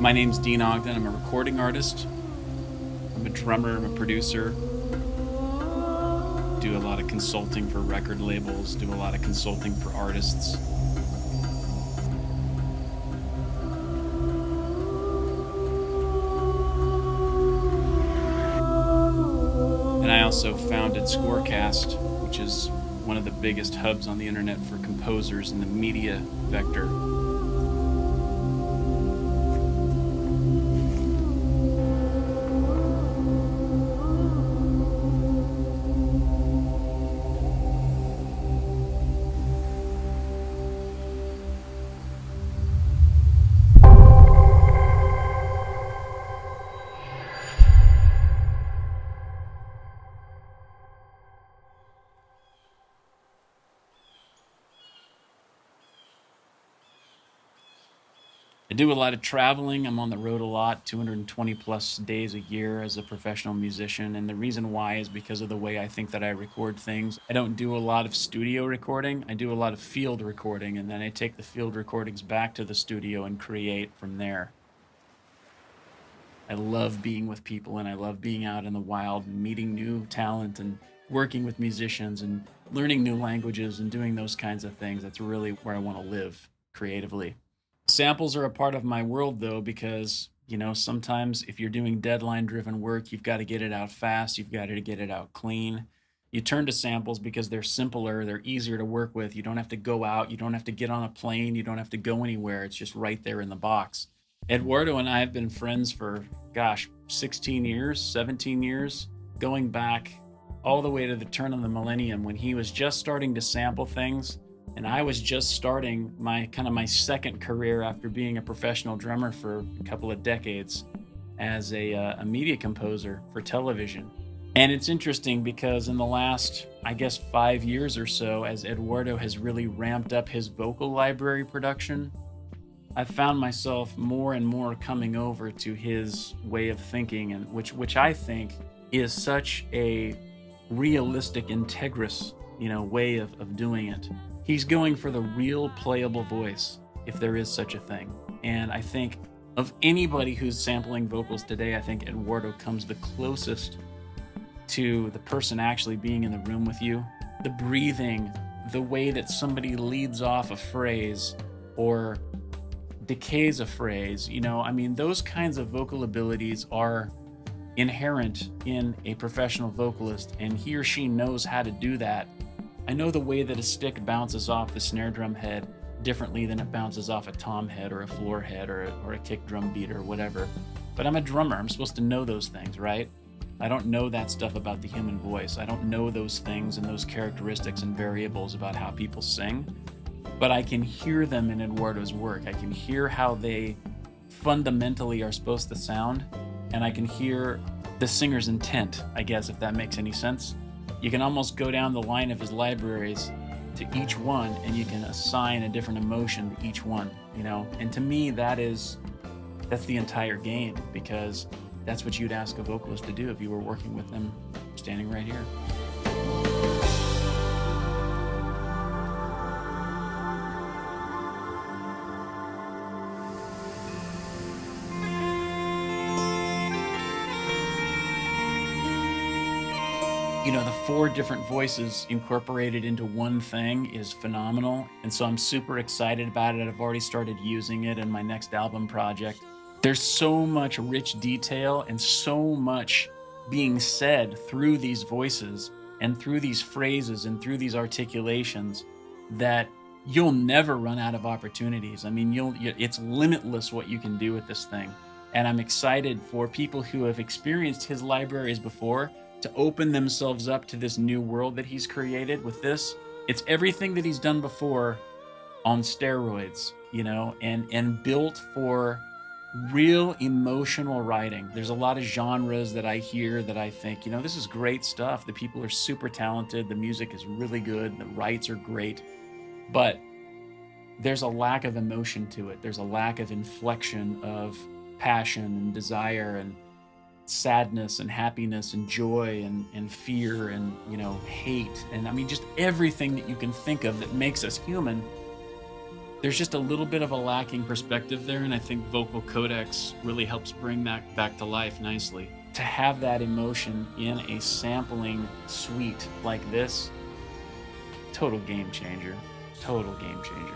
My name's Deane Ogden. I'm a recording artist. I'm a drummer. I'm a producer. Do a lot of consulting for record labels. Do a lot of consulting for artists. And I also founded Scorecast, which is one of the biggest hubs on the internet for composers in the media vector. I do a lot of traveling. I'm on the road a lot, 220 plus days a year as a professional musician. And the reason why is because of the way I think that I record things. I don't do a lot of studio recording. I do a lot of field recording, and then I take the field recordings back to the studio and create from there. I love being with people, and I love being out in the wild and meeting new talent and working with musicians and learning new languages and doing those kinds of things. That's really where I want to live creatively. Samples are a part of my world, though, because, sometimes if you're doing deadline-driven work, you've got to get it out fast. You've got to get it out clean. You turn to samples because they're simpler. They're easier to work with. You don't have to go out. You don't have to get on a plane. You don't have to go anywhere. It's just right there in the box. Eduardo and I have been friends for, 16 years, 17 years, going back all the way to the turn of the millennium when he was just starting to sample things. And I was just starting my second career after being a professional drummer for a couple of decades as a media composer for television. And it's interesting because in the last, 5 years or so, as Eduardo has really ramped up his vocal library production, I've found myself more and more coming over to his way of thinking, and which I think is such a realistic, integrous, way of doing it. He's going for the real playable voice, if there is such a thing. And I think of anybody who's sampling vocals today, I think Eduardo comes the closest to the person actually being in the room with you. The breathing, the way that somebody leads off a phrase or decays a phrase, those kinds of vocal abilities are inherent in a professional vocalist, and he or she knows how to do that. I know the way that a stick bounces off the snare drum head differently than it bounces off a tom head or a floor head or a kick drum beat or whatever. But I'm a drummer. I'm supposed to know those things, right? I don't know that stuff about the human voice. I don't know those things and those characteristics and variables about how people sing. But I can hear them in Eduardo's work. I can hear how they fundamentally are supposed to sound. And I can hear the singer's intent, if that makes any sense. You can almost go down the line of his libraries to each one, and you can assign a different emotion to each one, And to me, that's the entire game, because that's what you'd ask a vocalist to do if you were working with them standing right here. The 4 different voices incorporated into one thing is phenomenal. And so I'm super excited about it. I've already started using it in my next album project. There's so much rich detail and so much being said through these voices and through these phrases and through these articulations that you'll never run out of opportunities. It's limitless what you can do with this thing. And I'm excited for people who have experienced his libraries before to open themselves up to this new world that he's created with this. It's everything that he's done before on steroids, and built for real emotional writing. There's a lot of genres that I hear that I think, this is great stuff. The people are super talented. The music is really good. The rights are great. But there's a lack of emotion to it. There's a lack of inflection of passion and desire and sadness and happiness and joy and fear and hate and just everything that you can think of that makes us human. There's just a little bit of a lacking perspective there, and I think Vocal Codex really helps bring that back to life nicely. To have that emotion in a sampling suite like this, total game changer. Total game changer.